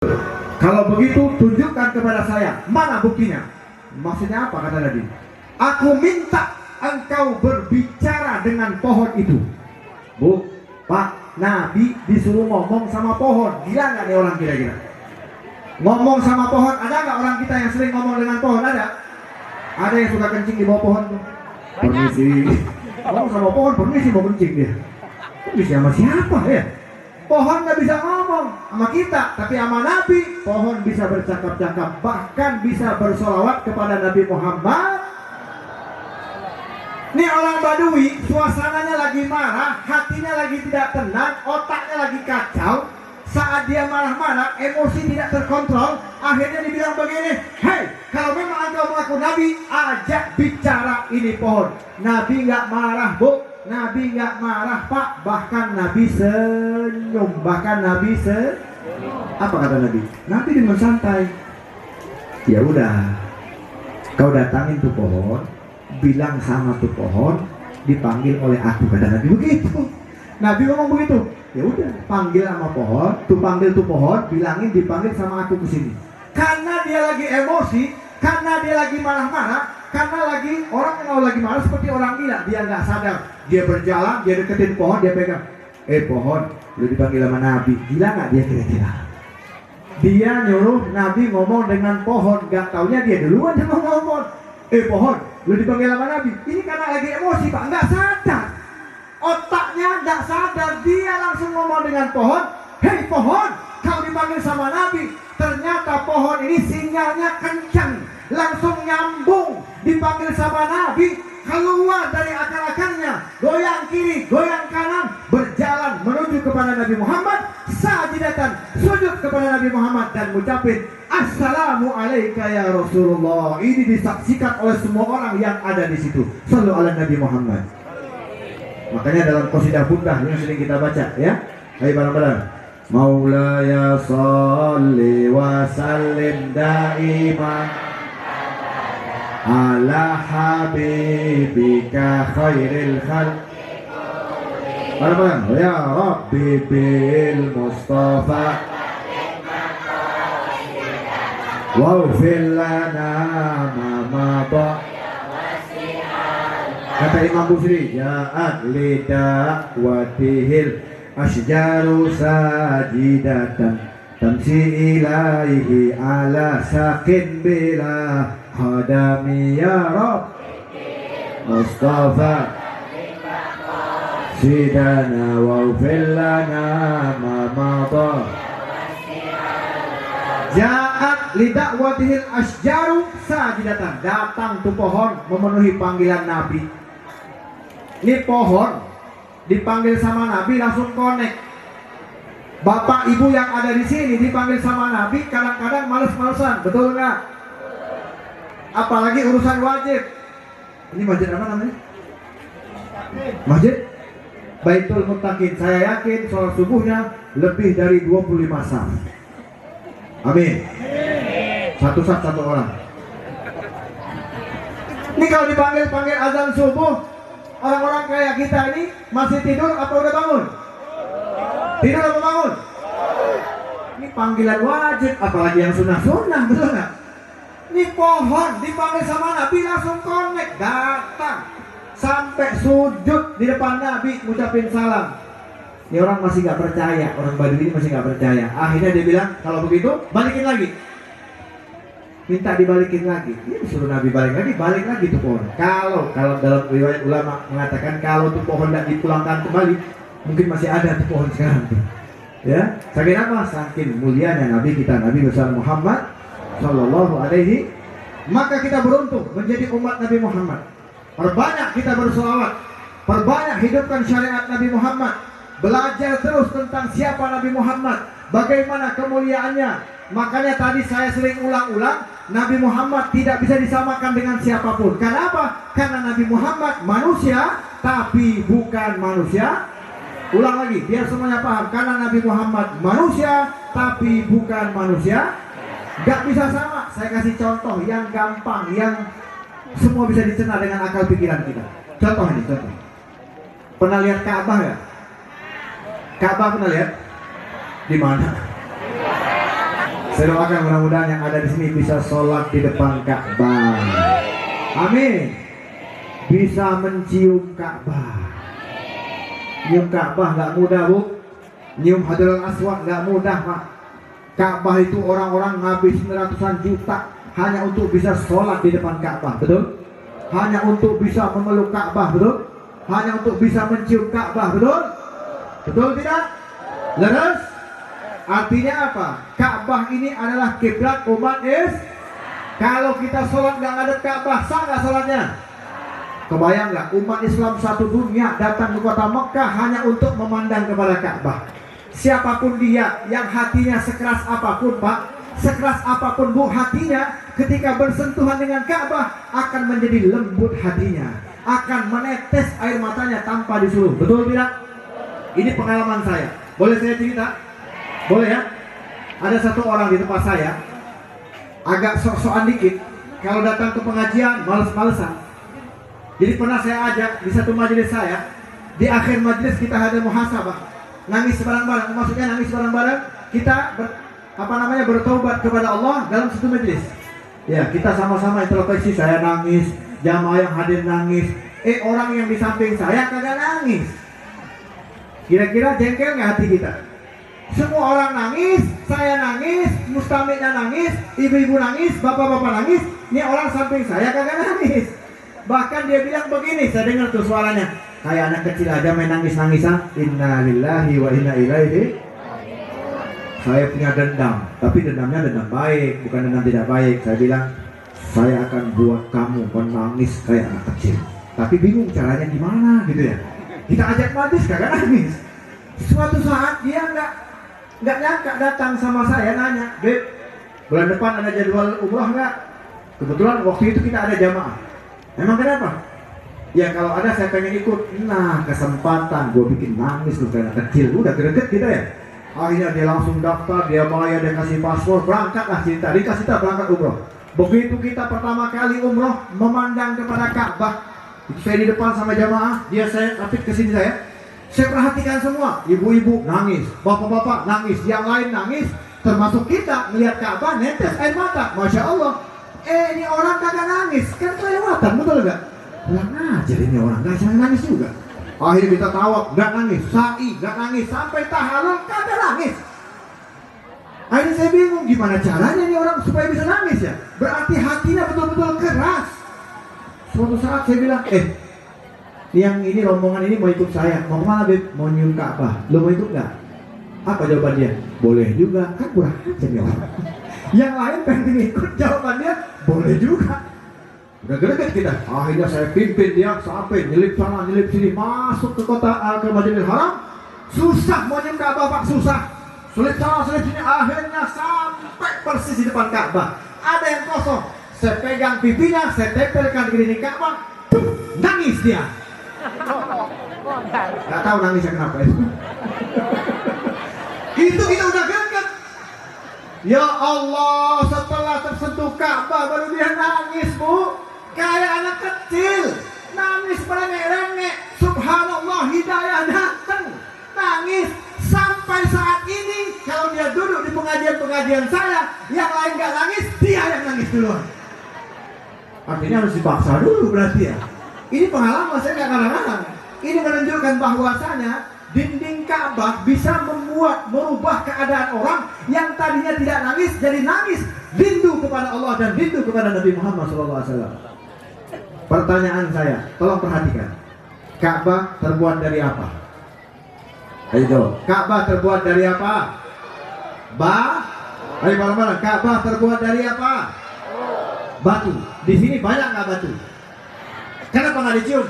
Kalau begitu tunjukkan kepada saya, mana buktinya? Maksudnya apa kata Nabi? Aku minta engkau berbicara dengan pohon itu. Bu, Pak, Nabi disuruh ngomong sama pohon. Gila nggak nih orang kira-kira? Ngomong sama pohon, ada nggak orang kita yang sering ngomong dengan pohon? Ada? Ada yang suka kencing di bawah pohon tuh? Permisi. Ngomong sama pohon, permisi mau kencing dia. Permisi sama siapa ya? Pohon nggak bisa ngomong sama kita, tapi sama Nabi, pohon bisa bercakap-cakap, bahkan bisa bersolawat kepada Nabi Muhammad. Ini orang Badui, suasananya lagi marah, hatinya lagi tidak tenang, otaknya lagi kacau. Saat dia marah-marah, emosi tidak terkontrol, akhirnya dibilang begini, hei, kalau memang engkau mengaku Nabi, ajak bicara ini pohon. Nabi nggak marah, Bu. Nabi nggak marah, Pak. Bahkan Nabi senyum. Apa kata Nabi? Nabi dengan santai. Ya udah, kau datangin tuh pohon, bilang sama tuh pohon, dipanggil oleh aku, kata Nabi begitu. Nabi ngomong begitu. Ya udah, panggil sama pohon, panggil tuh pohon, bilangin dipanggil sama aku ke sini. Karena dia lagi emosi, karena dia lagi marah-marah, karena lagi orang yang lagi marah seperti orang gila, dia nggak sadar. Dia berjalan, dia deketin pohon, dia pegang. Pohon, lu dipanggil sama Nabi. Gila nggak dia kira-kira? Dia nyuruh Nabi ngomong dengan pohon, nggak taunya dia duluan yang ngomong. Pohon, lu dipanggil sama Nabi. Ini karena lagi emosi, Pak, nggak sadar. Otaknya nggak sadar, dia langsung ngomong dengan pohon. Hei pohon, kau dipanggil sama Nabi. Ternyata pohon ini sinyalnya kencang, langsung nyambung, dipanggil sama Nabi, keluar dari akal-akalnya, goyang kiri, goyang kanan, berjalan menuju kepada Nabi Muhammad, sajidatan, sujud kepada Nabi Muhammad dan mengucapkan Assalamualaikum ya Rasulullah. Ini disaksikan oleh semua orang yang ada di situ. Sallu ala Nabi Muhammad. Makanya dalam qasidah bundah yang sering kita baca, ya. Ayo bareng-bareng. Maulaya salli wa sallim daiman ala habibika khairil khalqi bareng-bareng. Ya Rabbi bil Mustafa waghfir lana ma mada. Kata Imam Busiri, ja'at lidakwatihil asjaru sajidatan tamsi ilaihi ala sakin bila hadami ya Rabb Mustafa sidana waghfir lana ma mada. Ja'at lidakwatihil asjaru sajidatan, datang tuh pohon memenuhi panggilan Nabi. Ini pohon dipanggil sama Nabi langsung connect. Bapak ibu yang ada di sini dipanggil sama Nabi kadang-kadang males-malesan, betul nggak? Apalagi urusan wajib. Ini masjid apa namanya? Masjid Baitul Muttaqin. Saya yakin sholat subuhnya lebih dari 25 saf. Amin. Satu saf satu orang. Ini kalau dipanggil azan subuh, orang-orang kayak kita ini masih tidur apa udah bangun? Tidur apa bangun? Ini panggilan wajib, apalagi yang sunnah-sunnah, betul nggak? Ini pohon dipanggil sama Nabi langsung connect, datang sampai sujud di depan Nabi, ngucapin salam. Ini orang masih nggak percaya, orang Badui ini masih nggak percaya. Akhirnya dia bilang, kalau begitu balikin lagi. Minta dibalikin lagi. Dia disuruh Nabi balik lagi tuh pohon. Kalau dalam riwayat ulama mengatakan kalau tuh pohon tidak dipulangkan kembali, mungkin masih ada tuh pohon sekarang tuh. Ya, saking apa? Saking mulianya Nabi kita, Nabi besar Muhammad Sallallahu Alaihi. Maka kita beruntung menjadi umat Nabi Muhammad. Perbanyak kita bersolawat, perbanyak hidupkan syariat Nabi Muhammad. Belajar terus tentang siapa Nabi Muhammad, bagaimana kemuliaannya. Makanya tadi saya sering ulang-ulang, Nabi Muhammad tidak bisa disamakan dengan siapapun. Kenapa? Karena Nabi Muhammad manusia, tapi bukan manusia. Ulang lagi, biar semuanya paham. Karena Nabi Muhammad manusia, tapi bukan manusia. Gak bisa sama. Saya kasih contoh yang gampang, yang semua bisa dicerna dengan akal pikiran kita. Contoh ini, contoh. Pernah lihat Ka'bah ya? Ka'bah pernah lihat? Di mana? Saya doakan mudah-mudahan yang ada di sini bisa sholat di depan Ka'bah. Amin. Bisa mencium Ka'bah. Nyium Ka'bah nggak mudah, Bu. Nyium Hajarul Aswad nggak mudah, Pak. Ka'bah itu orang-orang ngabisin ratusan juta hanya untuk bisa sholat di depan Ka'bah, betul? Hanya untuk bisa memeluk Ka'bah, betul? Hanya untuk bisa mencium Ka'bah, betul? Betul tidak? Leres? Artinya apa? Ka'bah ini adalah kiblat umat Islam. Kalau kita sholat nggak ngadep Ka'bah, sah nggak sholatnya? Kebayang nggak? Umat Islam satu dunia datang ke kota Mekah hanya untuk memandang kepada Ka'bah. Siapapun dia yang hatinya sekeras apapun, Pak, sekeras apapun, Bu, hatinya ketika bersentuhan dengan Ka'bah akan menjadi lembut hatinya, akan menetes air matanya tanpa disuruh. Betul tidak? Ini pengalaman saya. Boleh saya cerita? Boleh ya? Ada satu orang di tempat saya agak sok-sokan dikit. Kalau datang ke pengajian males-malesan. Jadi pernah saya ajak di satu majelis saya, di akhir majelis kita ada muhasabah, nangis bareng-bareng. Maksudnya nangis bareng-bareng, kita bertaubat kepada Allah dalam satu majelis. Ya, kita sama-sama introspeksi. Saya nangis, jamaah yang hadir nangis. Orang yang di samping saya kagak nangis. Kira-kira jengkel nggak hati kita? Semua orang nangis, saya nangis, mustamiknya nangis, ibu-ibu nangis, bapak-bapak nangis. Ini orang samping saya kagak nangis. Bahkan dia bilang begini, saya dengar tuh suaranya, kayak anak kecil aja main nangis-nangisan. Inna lillahi wa inna ilaihi. Saya punya dendam, tapi dendamnya dendam baik, bukan dendam tidak baik. Saya bilang, saya akan buat kamu menangis kayak anak kecil. Tapi bingung caranya gimana gitu ya. Kita ajak majlis kagak nangis. Suatu saat dia nggak nyangka datang sama saya nanya, Beb, bulan depan ada jadwal umroh nggak? Kebetulan waktu itu kita ada jamaah. Emang kenapa? Ya kalau ada saya pengen ikut. Nah kesempatan gue bikin nangis tuh kayak anak kecil. Udah greget kita ya. Akhirnya dia langsung daftar, dia bayar, dia kasih paspor, berangkatlah cinta, dikasih kita berangkat umroh. Begitu kita pertama kali umroh memandang kepada Ka'bah, itu saya di depan sama jamaah, saya rapid ke sini saya perhatikan semua, ibu-ibu nangis, bapak-bapak nangis, yang lain nangis, termasuk kita melihat Ka'bah netes air mata, masya Allah. Ini orang kagak nangis, kan kelewatan, betul gak? Pulang aja ini orang, gak jangan nangis juga. Akhirnya kita tawaf, gak nangis, sa'i, gak nangis, sampai tahalul, kagak nangis. Akhirnya saya bingung, gimana caranya ini orang supaya bisa nangis ya? Berarti hatinya betul-betul keras. Suatu saat saya bilang, yang ini rombongan ini mau ikut saya, mau kemana Beb? Mau nyium Ka'bah, lo mau ikut gak? Apa jawaban dia? Boleh juga, kan kurang aja nih orang. Yang lain pengen ikut, jawabannya boleh juga. Udah greget kita. Akhirnya saya pimpin dia sampai nyelip sana nyelip sini, masuk ke kota ke Masjidil Haram. Susah mau nyium Ka'bah, Pak, susah. Selip sana selip sini, akhirnya sampai persis di depan Ka'bah. Ada yang kosong. Saya pegang pipinya, saya tempelkan di dinding Ka'bah. Nangis dia. Gak tahu nangisnya kenapa itu. Itu kita udah greget. Ya Allah, setelah tersentuh Ka'bah baru dia nangis, Bu. Kayak anak kecil, nangis merengek-rengek. Subhanallah, hidayah datang. Nangis sampai saat ini. Kalau dia duduk di pengajian-pengajian saya, yang lain gak nangis, dia yang nangis duluan. Artinya harus dipaksa dulu berarti ya. Ini pengalaman saya gak kadang-kadang. Ini menunjukkan bahwasanya dinding Ka'bah bisa merubah keadaan orang yang tadinya tidak nangis jadi nangis, rindu kepada Allah dan rindu kepada Nabi Muhammad SAW. Pertanyaan saya, tolong perhatikan. Ka'bah terbuat dari apa? Ayo, Ka'bah terbuat dari apa? Ayo bareng-bareng. Ka'bah terbuat dari apa? Batu. Di sini banyak nggak batu? Kenapa nggak dicium?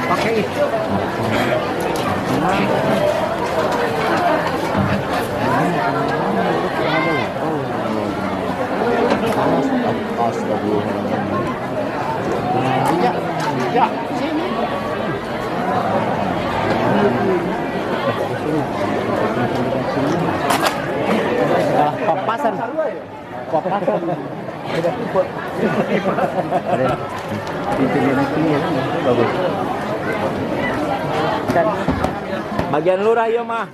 Pakai itu. Ya, sini. Papasan. Papasan. Ada. Itu dia nanti ya. Bagus. Bagian lurah yo mah.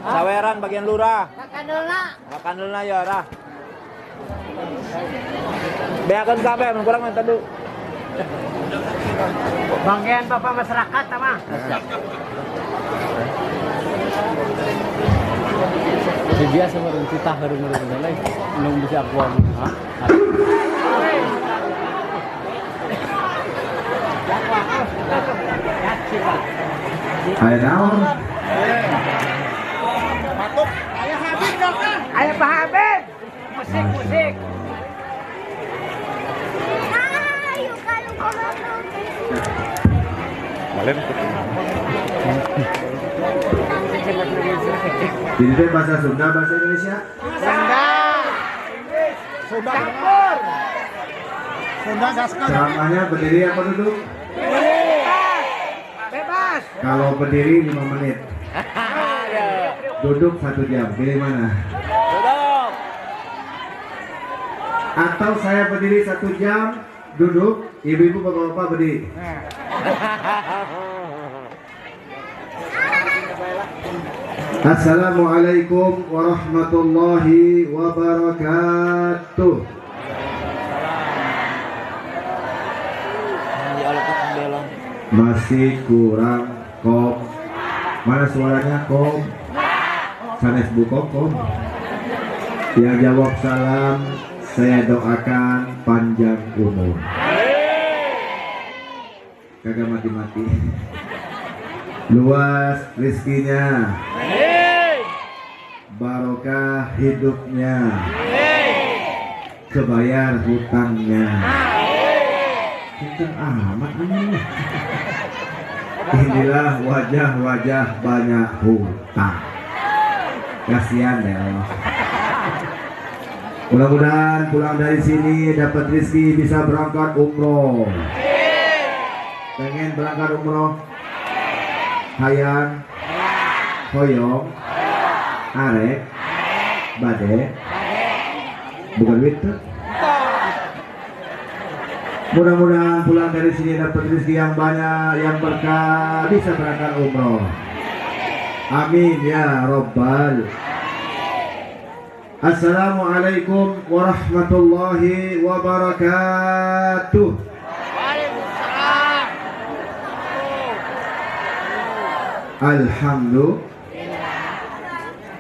Saweran bagian lurah. Kakanulna ya rah. Beakeun kabeh mun kurang mah tadu. Bagian Bapak masyarakat sama. Si biasa merun kita harus lain. Nung bisa kuat. Ayo naon? Ayo Pak Habib. Musik. Balen. Ini teh bahasa Sunda, bahasa Indonesia? Sunda campur. Sunda gaskar. Ceramahnya berdiri apa duduk? Bebas. Kalau berdiri 5 menit. Duduk 1 jam. Pilih mana? Duduk. Atau saya berdiri 1 jam, duduk, ibu-ibu bapak-bapak berdiri. Assalamualaikum warahmatullahi wabarakatuh. Masih kurang kom. Mana suaranya kom? Sanes bukom kom. Yang jawab salam, saya doakan panjang umur. Kagak mati-mati. Luas rezekinya. Barokah hidupnya. Kebayar hutangnya. Kenceng amat ini. Inilah wajah-wajah banyak hutang. Kasihan deh Allah. Mudah-mudahan pulang dari sini dapat rezeki bisa berangkat umroh. Pengen berangkat umroh? Hayang, hoyong, arek, bade, bukan duit tuh. Mudah-mudahan pulang dari sini dapat rezeki yang banyak, yang berkah, bisa berangkat umroh. Amin ya Rabbal. Assalamualaikum warahmatullahi wabarakatuh.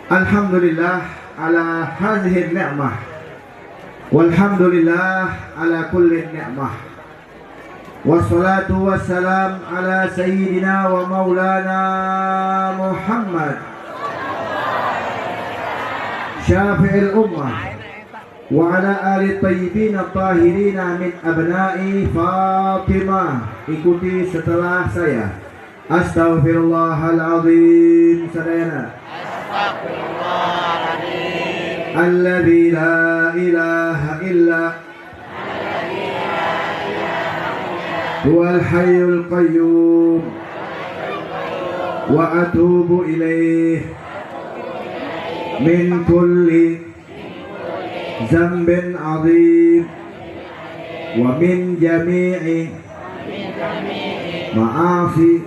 Alhamdulillah ala hadhihi ni'mah. Walhamdulillah ala kulli ni'mah. Wassalatu wassalam ala sayyidina wa maulana Muhammad syafi'il ummah wa ala ali tayyibin at-tahirin min abna'i Fatimah. Ikuti setelah saya. Astaghfirullahaladzim. Sadayana. Astaghfirullahaladzim. Alladzi la ilaha illa huwal hayyul qayyum wa atubu ilaih min kulli zambin azim wa min jami'i ma'asi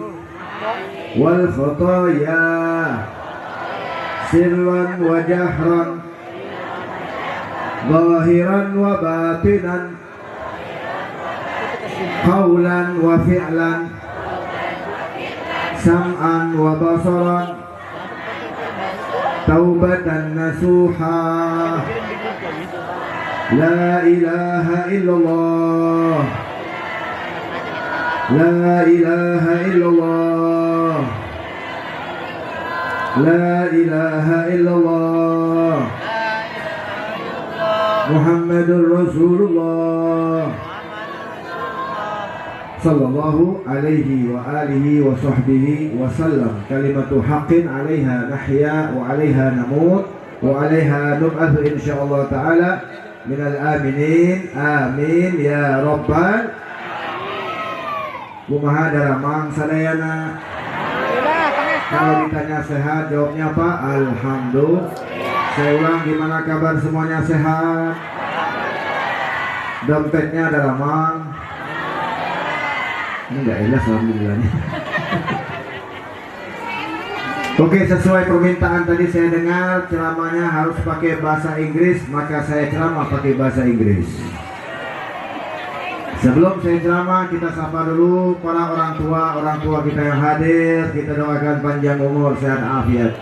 wal khataya sirran wa jahran zahiran wa batinan qawlan wa fi'lan sam'an wa basaran taubatan nasuha. La ilaha illallah, la ilaha illallah, la ilaha illallah, Muhammadur Rasulullah sallallahu alaihi wa alihi wa sahbihi wa sallam. Kalimatu haqqin 'alaiha nahya wa 'alaiha namut wa 'alaiha nub'atsu insyaallah taala minal aminin. Amin ya rabbal. Kumaha daramang sadayana? Kalau ditanya sehat, jawabnya apa? Alhamdulillah. Saya ulang, gimana kabar semuanya, sehat? Dompetnya daramang. Ini nggak jelas alhamdulillahnya. Oke, sesuai permintaan tadi saya dengar ceramahnya harus pakai bahasa Inggris, maka saya ceramah pakai bahasa Inggris. Sebelum saya ceramah, kita sapa dulu para orang tua kita yang hadir. Kita doakan panjang umur, sehat afiat.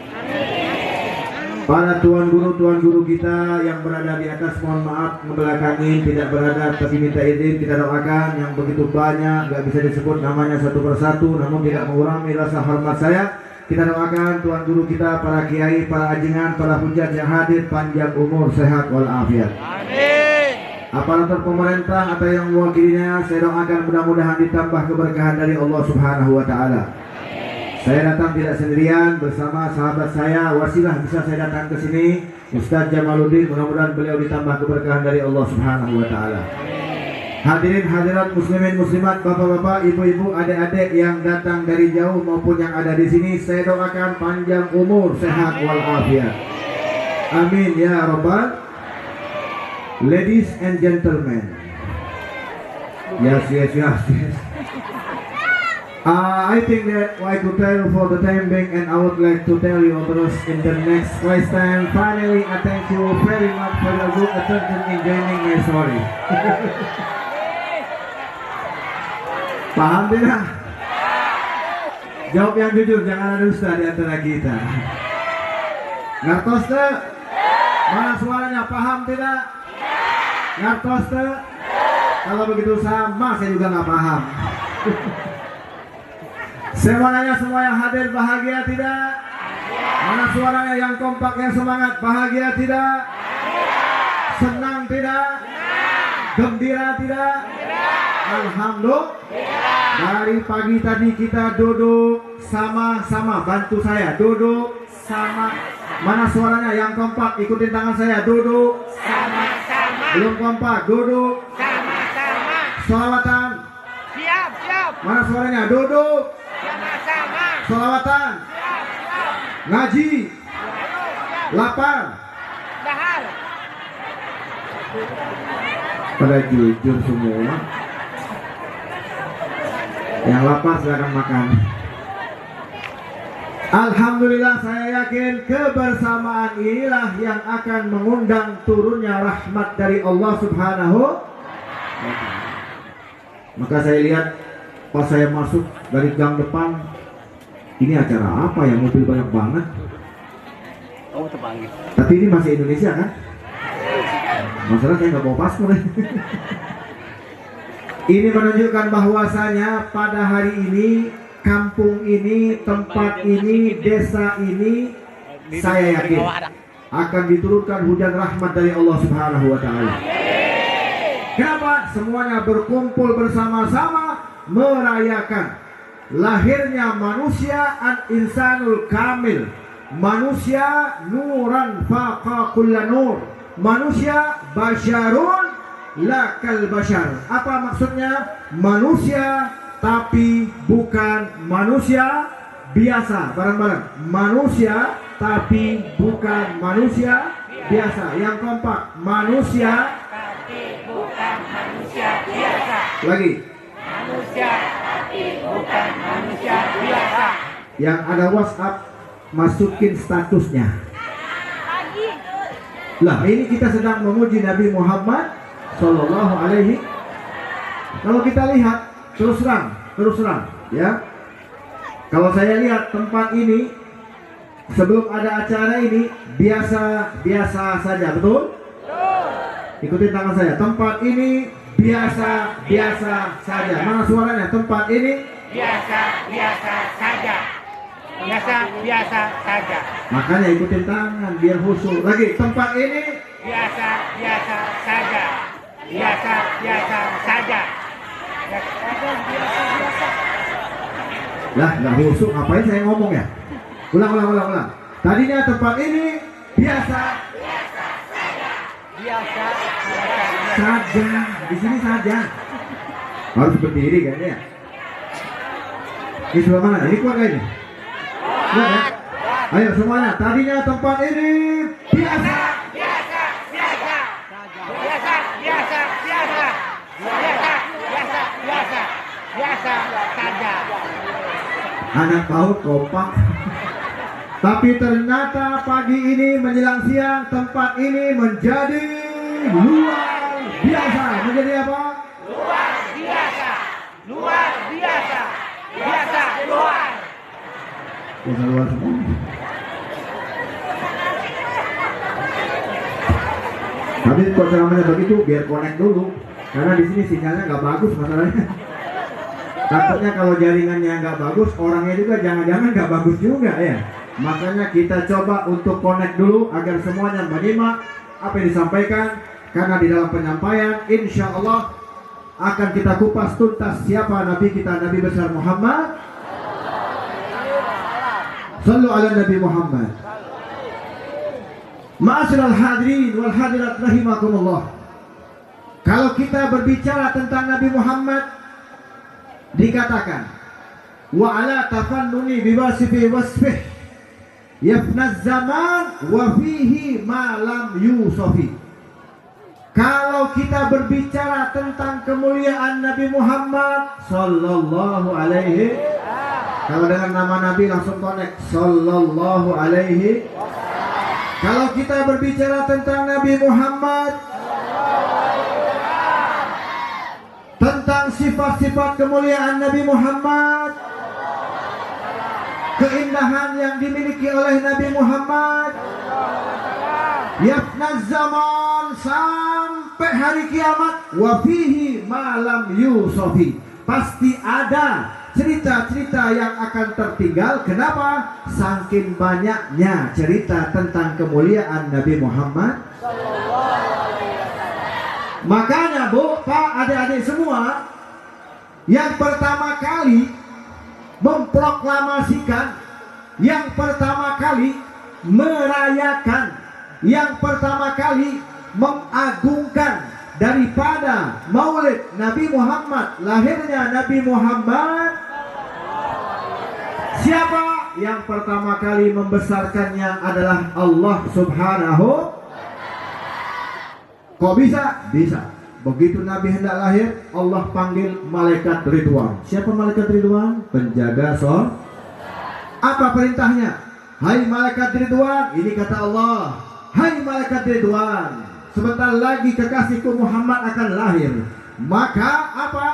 Para tuan guru kita yang berada di atas, mohon maaf membelakangi, tidak berada tapi minta izin. Kita doakan yang begitu banyak, gak bisa disebut namanya satu persatu, namun tidak mengurangi rasa hormat saya. Kita doakan tuan guru kita, para kiai, para ajingan, para hujat yang hadir, panjang umur, sehat walafiat. Aparatur pemerintah atau yang mewakilinya, saya doakan mudah-mudahan ditambah keberkahan dari Allah Subhanahu wa taala. Saya datang tidak sendirian, bersama sahabat saya, wasilah bisa saya datang ke sini, Ustaz Jamaluddin, mudah-mudahan beliau ditambah keberkahan dari Allah Subhanahu wa taala. Hadirin hadirat muslimin muslimat, bapak-bapak, ibu-ibu, adik-adik yang datang dari jauh maupun yang ada di sini, saya doakan panjang umur, sehat walafiat. Amin ya rabbal. Ladies and gentlemen, yes. I think that I could tell you for the time being, and I would like to tell you others in the next time. Finally, I thank you very much for your good attention in joining my story. Paham tidak? Jawab yang jujur, jangan ada dusta di antara kita. Ngertos tuh? Mana suaranya? Paham tidak? Ngertos tuh? Kalau begitu sama, saya juga nggak paham. Semuanya semua yang hadir bahagia tidak? Mana suaranya yang kompak, yang semangat? Bahagia tidak? Senang tidak? Gembira tidak? Alhamdulillah. Dari pagi tadi kita duduk sama-sama, bantu saya duduk sama. Mana suaranya yang kompak? Ikutin tangan saya, duduk sama-sama. Belum kompak, duduk sama-sama. Sholawatan. Siap. Mana suaranya? Duduk sama-sama. Sholawatan. Siap. Ngaji. Lapar. Dahar. Pada jujur semua. Yang lapar silakan makan. Alhamdulillah, saya yakin kebersamaan inilah yang akan mengundang turunnya rahmat dari Allah Subhanahu wa ta'ala. Maka saya lihat pas saya masuk dari gang depan, ini acara apa ya, mobil banyak banget. Oh, terpanggil. Tapi ini masih Indonesia kan? Masalah saya nggak bawa paspor. Ini menunjukkan bahwasanya pada hari ini, kampung ini, tempat ini, desa ini, saya yakin akan diturunkan hujan rahmat dari Allah Subhanahu wa ta'ala. Kenapa? Semuanya berkumpul bersama-sama merayakan lahirnya manusia al-insanul kamil, manusia nuran faqa kulla nur, manusia basyarun lakal bashar. Apa maksudnya? Manusia tapi bukan manusia biasa. Bareng-bareng. Manusia tapi bukan manusia biasa. Yang kompak. Manusia tapi bukan manusia biasa. Lagi. Manusia tapi bukan manusia biasa. Yang ada WhatsApp, masukin statusnya. Lah, ini kita sedang memuji Nabi Muhammad Sallallahu alaihi. Kalau kita lihat terus terang ya. Kalau saya lihat tempat ini sebelum ada acara ini biasa saja, betul? Ikutin tangan saya. Tempat ini biasa saja. Mana suaranya? Tempat ini biasa saja. Biasa saja. Makanya ikutin tangan biar khusyuk. Lagi, tempat ini biasa saja. Biasa saja. Lah, nggak khusyuk, ngapain saya ngomong ya? Ulang. Tadinya tempat ini biasa saja. Di sini saja. Harus berdiri kayaknya ya. Ini sebelah mana? Ini kuat kayaknya. Kuat ya? Ayo semuanya. Tadinya tempat ini biasa. biasa saja. Anak PAUD kompak. Tapi ternyata pagi ini menjelang siang tempat ini menjadi luar biasa. Menjadi apa? Luar biasa, luar biasa, biasa luar. Biasa luar semua. Tapi kok ceramahnya begitu biar connect dulu. Karena di sini sinyalnya nggak bagus masalahnya. Takutnya kalau jaringannya nggak bagus, orangnya juga jangan-jangan nggak bagus juga ya. Makanya kita coba untuk connect dulu agar semuanya menyimak apa yang disampaikan. Karena di dalam penyampaian, insya Allah akan kita kupas tuntas siapa Nabi kita, Nabi besar Muhammad. Sallu ala Nabi Muhammad. Ma'asyiral hadirin wal hadirat rahimakumullah. Kalau kita berbicara tentang Nabi Muhammad, dikatakan wa ala tafannuni biwasifi wasfih yafnaz zaman wa fihi ma lam yusofi. Kalau kita berbicara tentang kemuliaan Nabi Muhammad sallallahu alaihi, kalau dengan nama Nabi langsung connect sallallahu alaihi. Kalau kita berbicara tentang Nabi Muhammad, tentang sifat-sifat kemuliaan Nabi Muhammad, keindahan yang dimiliki oleh Nabi Muhammad, yafnaz zaman sampai hari kiamat, wa fihi ma lam yusofi. Pasti ada cerita-cerita yang akan tertinggal. Kenapa? Saking banyaknya cerita tentang kemuliaan Nabi Muhammad. Makanya Bu, Pak, adik-adik semua, yang pertama kali memproklamasikan, yang pertama kali merayakan, yang pertama kali mengagungkan daripada Maulid Nabi Muhammad, lahirnya Nabi Muhammad, siapa? Yang pertama kali membesarkannya adalah Allah Subhanahu. Kok bisa? Bisa. Begitu Nabi hendak lahir, Allah panggil malaikat Ridwan. Siapa malaikat Ridwan? Penjaga surga. Apa perintahnya? Hai malaikat Ridwan, ini kata Allah. Hai malaikat Ridwan, sebentar lagi kekasihku Muhammad akan lahir. Maka apa?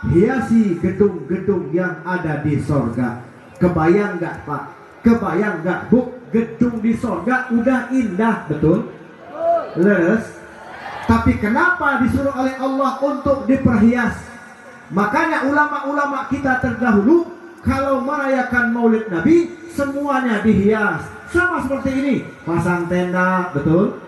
Hiasi gedung-gedung yang ada di sorga. Kebayang nggak Pak? Kebayang nggak Bu? Gedung di sorga udah indah, betul? Leres. Tapi kenapa disuruh oleh Allah untuk diperhias? Makanya ulama-ulama kita terdahulu kalau merayakan Maulid Nabi semuanya dihias. Sama seperti ini, pasang tenda, betul?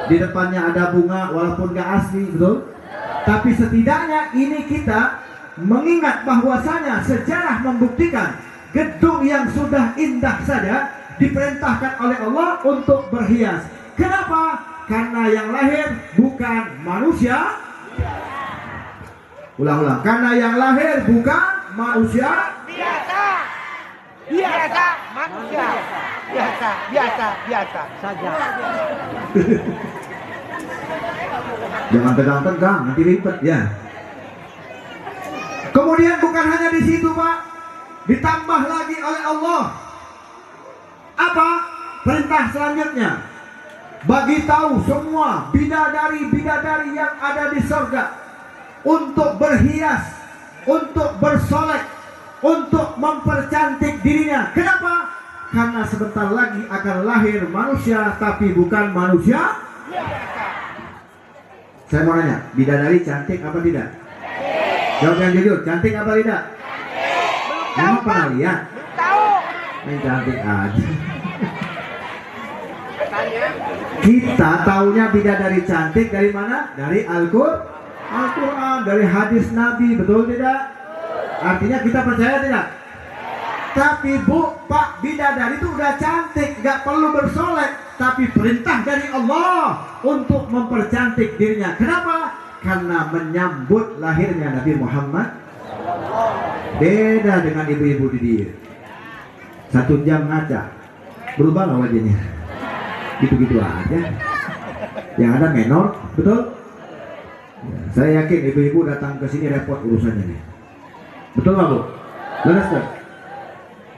Di depannya ada bunga walaupun gak asli, betul? Tapi setidaknya ini kita mengingat bahwasanya sejarah membuktikan gedung yang sudah indah saja diperintahkan oleh Allah untuk berhias. Kenapa? Karena yang lahir bukan manusia. Ulang-ulang. Karena yang lahir bukan manusia Biasa, biasa manusia, biasa saja. Jangan tegang-tegang, nanti ribet ya. Kemudian bukan hanya di situ Pak, ditambah lagi oleh Allah. Apa perintah selanjutnya? Bagi tahu semua bidadari-bidadari yang ada di surga untuk berhias, untuk bersolek, untuk mempercantik dirinya. Kenapa? Karena sebentar lagi akan lahir manusia, tapi bukan manusia. Saya mau nanya, bidadari cantik apa tidak? Jawab yang jujur, cantik apa tidak? Belum pernah lihat? Belum tahu. Main cantik aja. Kita taunya bidadari cantik dari mana? Dari Al-Quran, dari hadis Nabi, betul tidak? Artinya kita percaya tidak? Tapi Bu, Pak, bidadari itu udah cantik, gak perlu bersolek. Tapi perintah dari Allah untuk mempercantik dirinya. Kenapa? Karena menyambut lahirnya Nabi Muhammad. Beda dengan ibu-ibu di dia. 1 jam ngaca, berubah nggak wajahnya? Gitu-gitu aja. Yang ada menor, betul? Ya, saya yakin ibu-ibu datang ke sini repot urusannya nih. Betul nggak Bu? Leres nggak?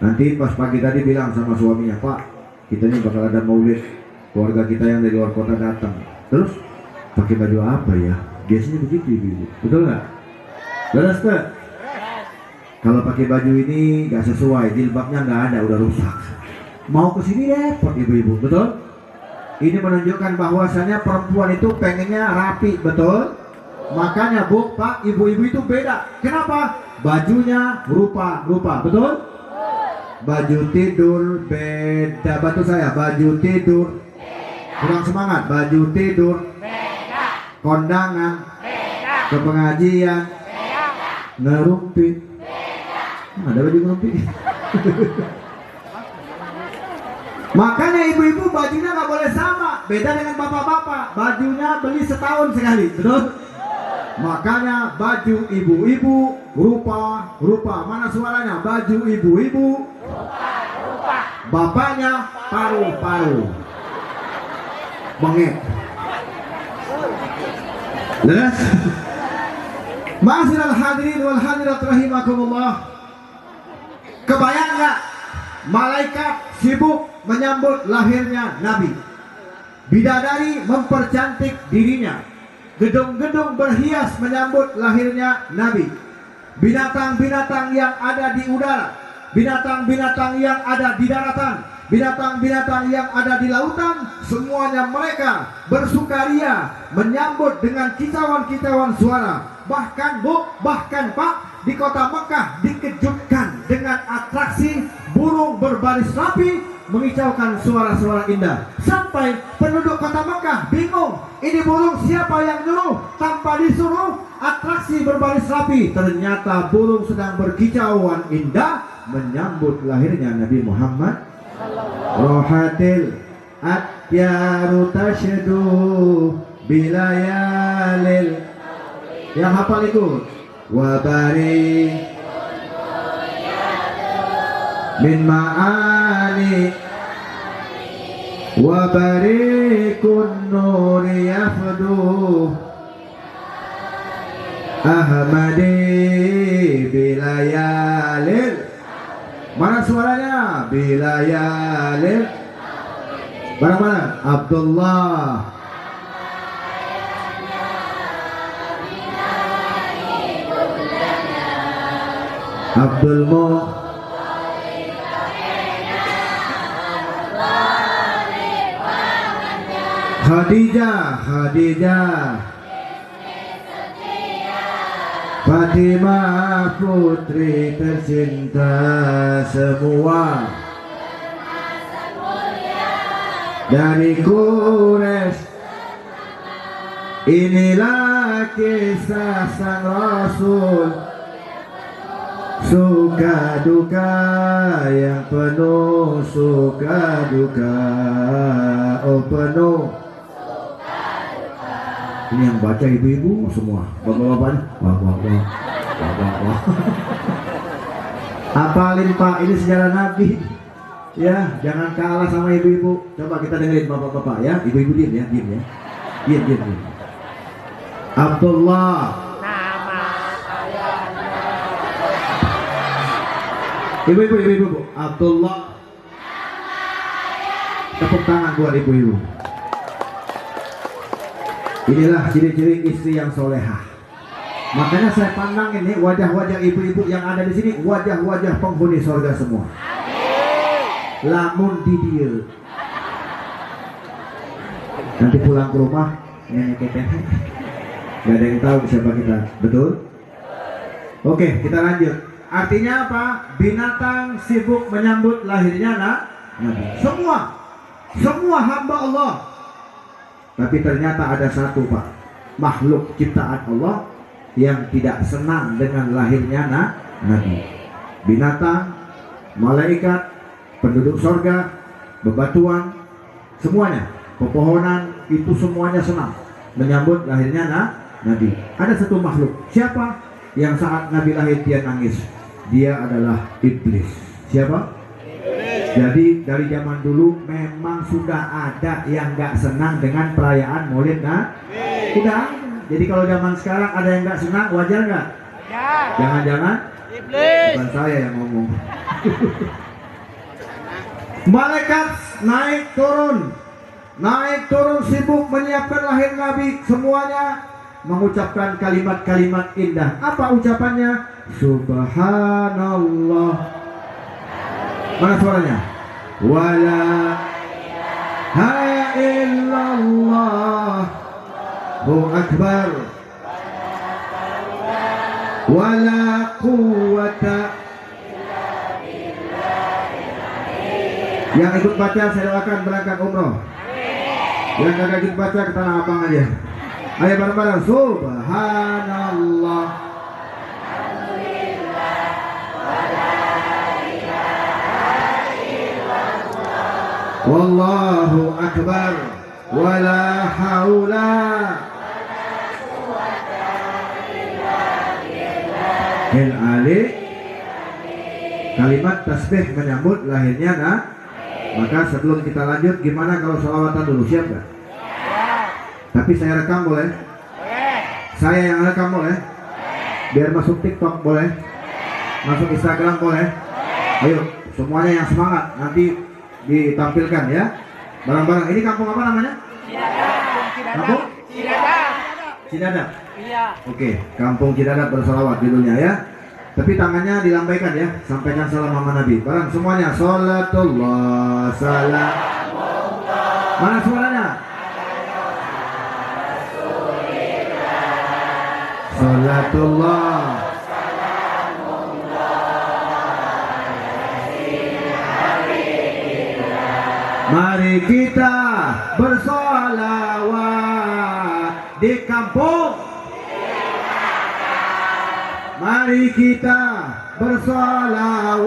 Nanti pas pagi tadi bilang sama suaminya, Pak, kita ini bakal ada maulid, keluarga kita yang dari luar kota datang. Terus pakai baju apa ya? Biasanya begitu ibu. Betul nggak? Leres nggak? Kalau pakai baju ini nggak sesuai, jilbabnya nggak ada, udah rusak. Mau kesini repot ibu-ibu, betul? Ini menunjukkan bahwasanya perempuan itu pengennya rapi, betul? Makanya Bu, Pak, ibu-ibu itu beda. Kenapa? Bajunya rupa-rupa, betul? Baju tidur beda, bantu saya. Baju tidur kurang semangat. Baju tidur kondangan ke pengajian ngerumpit. Ada baju ngerumpit. Makanya ibu-ibu bajunya nggak boleh sama. Beda dengan bapak-bapak, bajunya beli setahun sekali, betul? Makanya baju ibu-ibu rupa-rupa. Mana suaranya? Baju ibu-ibu rupa-rupa. Bapaknya paru-paru. Bengek. Jelas? Ma'asyiral hadirin wal hadirat rahimakumullah. Kebayang nggak malaikat sibuk menyambut lahirnya Nabi? Bidadari mempercantik dirinya. Gedung-gedung berhias menyambut lahirnya Nabi. Binatang-binatang yang ada di udara, binatang-binatang yang ada di daratan, binatang-binatang yang ada di lautan, semuanya mereka bersukaria menyambut dengan kicauan-kicauan suara. Bahkan Bu, bahkan Pak, di kota Mekah dikejutkan dengan atraksi burung berbaris rapi mengicaukan suara-suara indah. Sampai penduduk kota Mekah bingung, ini burung siapa yang nyuruh? Tanpa disuruh, atraksi berbaris rapi. Ternyata burung sedang berkicauan indah menyambut lahirnya Nabi Muhammad. Rohatil atyaru tashdu bilayalil. Yang hafal itu wabari min ma'ani wabari kun nuri yafdu ahmadi bilayalil. Mana suaranya? Bilayalil. Barang-barang Abdullah Abdul Mo Khadijah Fatimah putri tercinta semua dari Quraisy. Inilah kisah sang Rasul, suka duka yang penuh suka duka, oh penuh. Ini yang baca ibu-ibu semua, bapak-bapak, bapak-bapak. Hafalin Pak, ini sejarah Nabi. Ya, jangan kalah sama ibu-ibu. Coba kita dengerin bapak-bapak ya, ibu-ibu diam ya, diam ya, diam. Abdullah. Ibu-ibu, Abdullah. Tepuk tangan buat ibu-ibu. Inilah ciri-ciri istri yang solehah. Makanya saya pandang ini wajah-wajah ibu-ibu yang ada di sini, wajah-wajah penghuni surga semua. Lamun di dia. Nanti pulang ke rumah, nenek kita, gak ada yang tahu siapa kita, betul? Oke, kita lanjut. Artinya apa? Binatang sibuk menyambut lahirnya Nabi. Semua hamba Allah. Tapi ternyata ada satu Pak, makhluk ciptaan Allah yang tidak senang dengan lahirnya Nabi. Binatang, malaikat, penduduk sorga, bebatuan, semuanya, pepohonan, itu semuanya senang menyambut lahirnya Nabi. Ada satu makhluk, siapa? Yang saat Nabi lahir dia nangis. Dia adalah iblis. Siapa? Jadi dari zaman dulu memang sudah ada yang nggak senang dengan perayaan Maulid Sudah. Jadi kalau zaman sekarang ada yang nggak senang, wajar nggak? Jangan-jangan Bukan saya yang ngomong. Malaikat naik turun sibuk menyiapkan lahir Nabi. Semuanya mengucapkan kalimat-kalimat indah. Apa ucapannya? Subhanallah. Mana suaranya? Wala ilaha illallah. Allahu akbar. Wala quwwata. Yang ikut baca saya doakan berangkat umroh. Yang kagak ikut baca ke Tanah Abang aja. Ayo bareng-bareng. Subhanallah. Wallahu akbar. Wala haula. Ali. Kalimat tasbih menyambut lahirnya nah. Maka sebelum kita lanjut, gimana kalau sholawatan dulu, siap gak? Tapi saya rekam boleh? Saya yang rekam boleh? Biar masuk TikTok boleh? Masuk Instagram boleh? Ayo, semuanya yang semangat, nanti ditampilkan ya. Barang-barang, ini kampung apa namanya? Kampung? Cidadap. Iya. Oke, kampung Cidadap bersolawat judulnya ya. Tapi tangannya dilambaikan ya, sampaikan salam sama Nabi. Barang semuanya, sholatullah, salam. Mana suaranya? Sholatullah. Mari kita bersolawat di kampung. Mari kita bersolawat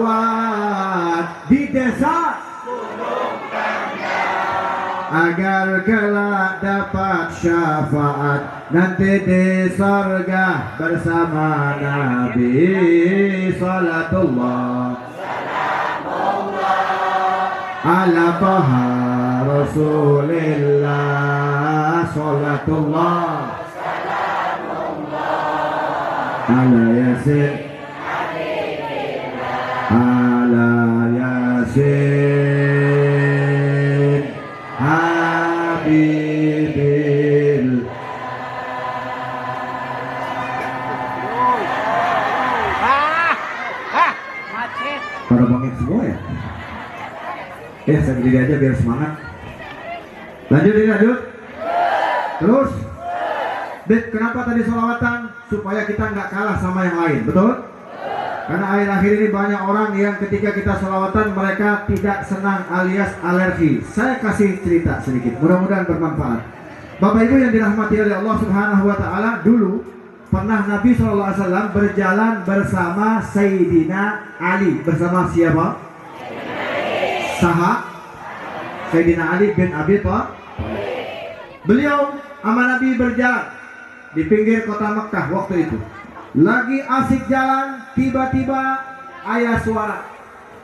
di desa agar kelak dapat syafaat nanti di surga bersama Nabi. Salatullah ala taha Rasulillah. Salatullah ala Yasin, ala Yasin Habibil. Macet. Pada bangkit semua ya? Saya berdiri aja biar semangat. Lanjut. Terus Bet, kenapa tadi sholawatan? Supaya kita nggak kalah sama yang lain, betul? Karena akhir-akhir ini banyak orang yang ketika kita sholawatan mereka tidak senang alias alergi. Saya kasih cerita sedikit, mudah-mudahan bermanfaat. Bapak Ibu yang dirahmati oleh Allah Subhanahu Wa Taala, dulu pernah Nabi SAW berjalan bersama Sayyidina Ali. Bersama siapa? Sayyidina Ali bin Abi Thalib. Beliau sama Nabi berjalan di pinggir kota Mekah waktu itu. Lagi asik jalan, tiba-tiba ayah suara.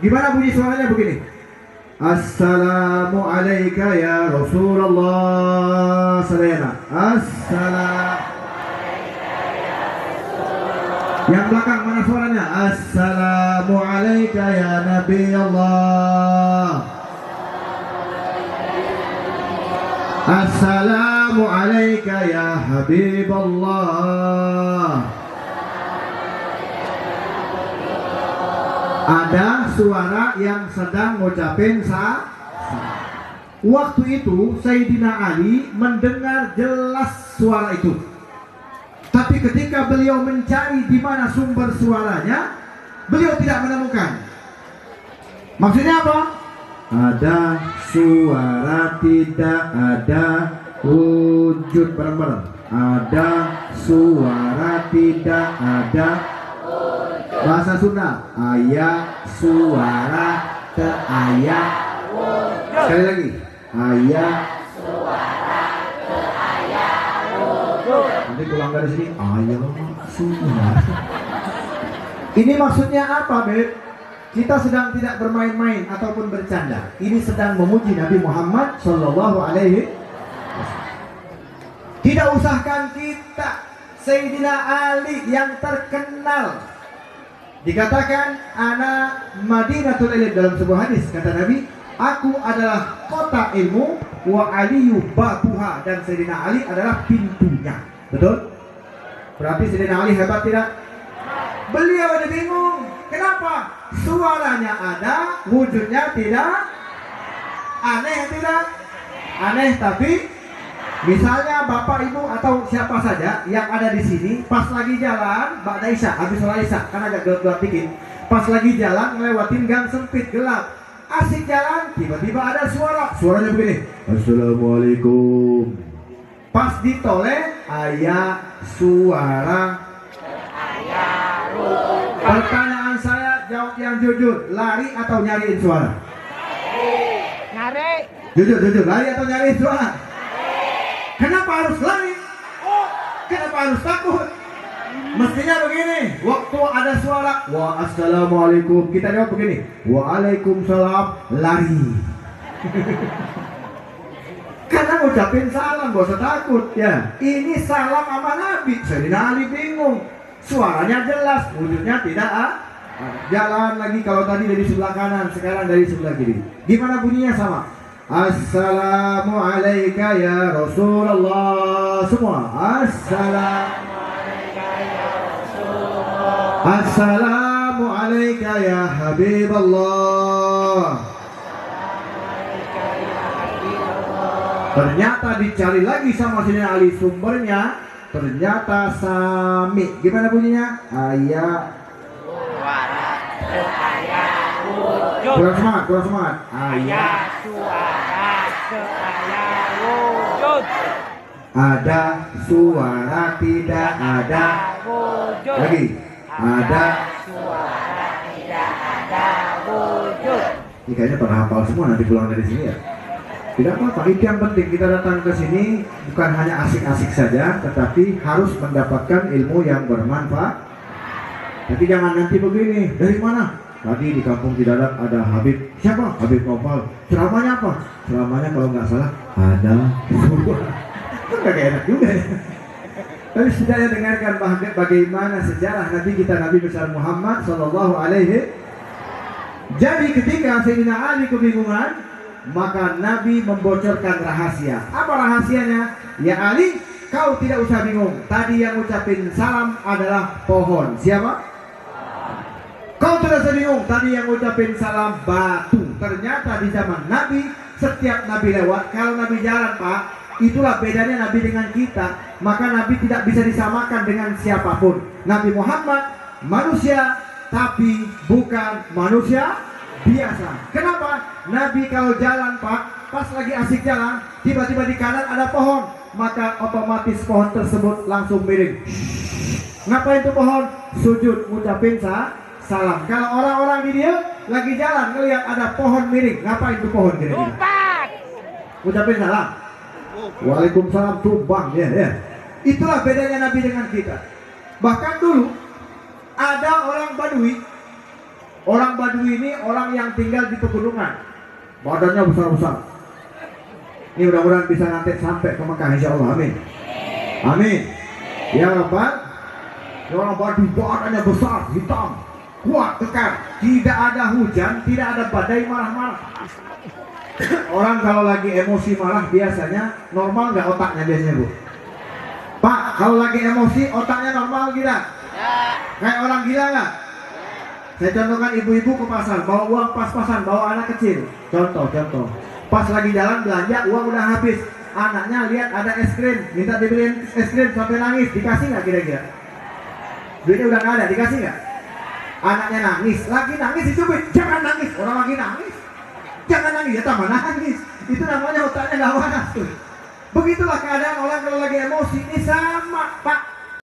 Gimana bunyi suaranya? Begini. Assalamu alayka ya Rasulullah. Sadayana. Yang belakang mana suaranya? Assalamu alayka ya Nabi Allah. Assalamu alayka ya Habiballah. Ada suara yang sedang ngucapin Waktu itu Sayyidina Ali mendengar jelas suara itu. Tapi ketika beliau mencari di mana sumber suaranya, beliau tidak menemukan. Maksudnya apa? Ada suara, tidak ada wujud. Bareng-bareng. Ada suara, tidak ada wujud. Bahasa Sunda. Ayat suara, te ayat wujud. Sekali lagi. Ayat suara, te ayat wujud. Nanti pulang dari sini. Ayat suara. Ini maksudnya apa, Beb? Kita sedang tidak bermain-main ataupun bercanda. Ini sedang memuji Nabi Muhammad Sallallahu Alaihi Wasallam. Tidak usahkan kita, Sayyidina Ali yang terkenal Dikatakan ana Madinatul Ilm dalam sebuah hadis, kata Nabi, aku adalah kota ilmu, wa aliyu babuha, dan Sayyidina Ali adalah pintunya. Betul? Berarti Sayyidina Ali hebat tidak? Beliau ada bingung. Kenapa? Suaranya ada, wujudnya tidak. Aneh tidak? Aneh, tapi misalnya bapak ibu atau siapa saja yang ada di sini pas lagi jalan ba'da isya, habis sholat isya, kan agak gelap dikit. Pas lagi jalan ngelewatin gang sempit gelap, asik jalan, tiba-tiba ada suaranya begini, assalamualaikum. Pas ditoleh ayat suara. Pertanyaan saya, jawab yang jujur, lari atau nyariin suara? Nyari. Jujur, lari atau nyariin suara? Kenapa harus lari? Kenapa harus takut? Mestinya begini, waktu ada suara, wa assalamualaikum, kita jawab begini, waalaikumsalam, lari. Karena ngucapin salam, gak usah takut ya. Ini salam sama Nabi. Sayyidina Ali bingung, suaranya jelas, wujudnya tidak. Jalan lagi, kalau tadi dari sebelah kanan, sekarang dari sebelah kiri. Gimana bunyinya sama? Assalamualaikum ya Rasulullah. Semua Assalamualaikum ya Habiballah. Ternyata dicari lagi sama Sayyidina Ali sumbernya, ternyata sami. Gimana bunyinya? Ayat. Kurang semangat. Ayat. Wujud. Ada suara, tidak ada. Wujud. Lagi. Ada. Suara tidak ada wujud. Ini kayaknya pernah hafal semua nanti pulang dari sini ya. Tidak apa-apa, itu yang penting kita datang ke sini bukan hanya asik-asik saja, tetapi harus mendapatkan ilmu yang bermanfaat. Tapi jangan nanti begini, dari mana? Tadi di kampung tidak ada Habib. Siapa? Habib Nopal. Ceramahnya apa? Ceramahnya kalau nggak salah ada suara. Itu nggak enak juga ya. Tapi setidaknya dengarkan bagaimana sejarah Nabi kita, Nabi besar Muhammad Sallallahu Alaihi. Jadi ketika Sayyidina Ali kebingungan, maka Nabi membocorkan rahasia. Apa rahasianya? Ya Ali, kau tidak usah bingung. Tadi yang ucapin salam adalah pohon. Siapa? Kau tidak usah bingung. Tadi yang ucapin salam batu. Ternyata di zaman Nabi, setiap Nabi lewat, kalau Nabi jalan Pak, itulah bedanya Nabi dengan kita. Maka Nabi tidak bisa disamakan dengan siapapun. Nabi Muhammad manusia, tapi bukan manusia biasa. Kenapa? Nabi kalau jalan Pak, pas lagi asik jalan, tiba-tiba di kanan ada pohon, maka otomatis pohon tersebut langsung miring. Ngapain itu pohon? Sujud, ngucapin salam. Kalau orang-orang di dia lagi jalan ngelihat ada pohon miring, ngapain itu pohon kira-kira? Tumpang. Ngucapin salam. Waalaikumsalam, tumbang ya. Itulah bedanya Nabi dengan kita. Bahkan dulu ada orang Badui. Orang Badui ini orang yang tinggal di pegunungan. Badannya besar-besar. Ini mudah-mudahan bisa nanti sampai ke Mekah insya Allah. Amin. Amin. Ya Rabbal. Orang Badui badannya besar, hitam, kuat, kekar. Tidak ada hujan, tidak ada badai, marah-marah. Orang kalau lagi emosi marah biasanya normal nggak otaknya biasanya Bu? Pak, kalau lagi emosi otaknya normal tidak? Kayak orang gila nggak? Saya contohkan ibu-ibu ke pasar, bawa uang pas-pasan, bawa anak kecil. Contoh. Pas lagi jalan belanja, uang udah habis. Anaknya lihat ada es krim, minta dibeliin es krim sampai nangis. Dikasih nggak kira-kira? Duitnya udah nggak ada, dikasih nggak? Anaknya nangis, lagi nangis dicubit. Jangan nangis, orang lagi nangis. Jangan nangis, ya tambah nangis. Itu namanya otaknya nggak waras tuh. Begitulah keadaan orang kalau lagi emosi. Ini sama Pak,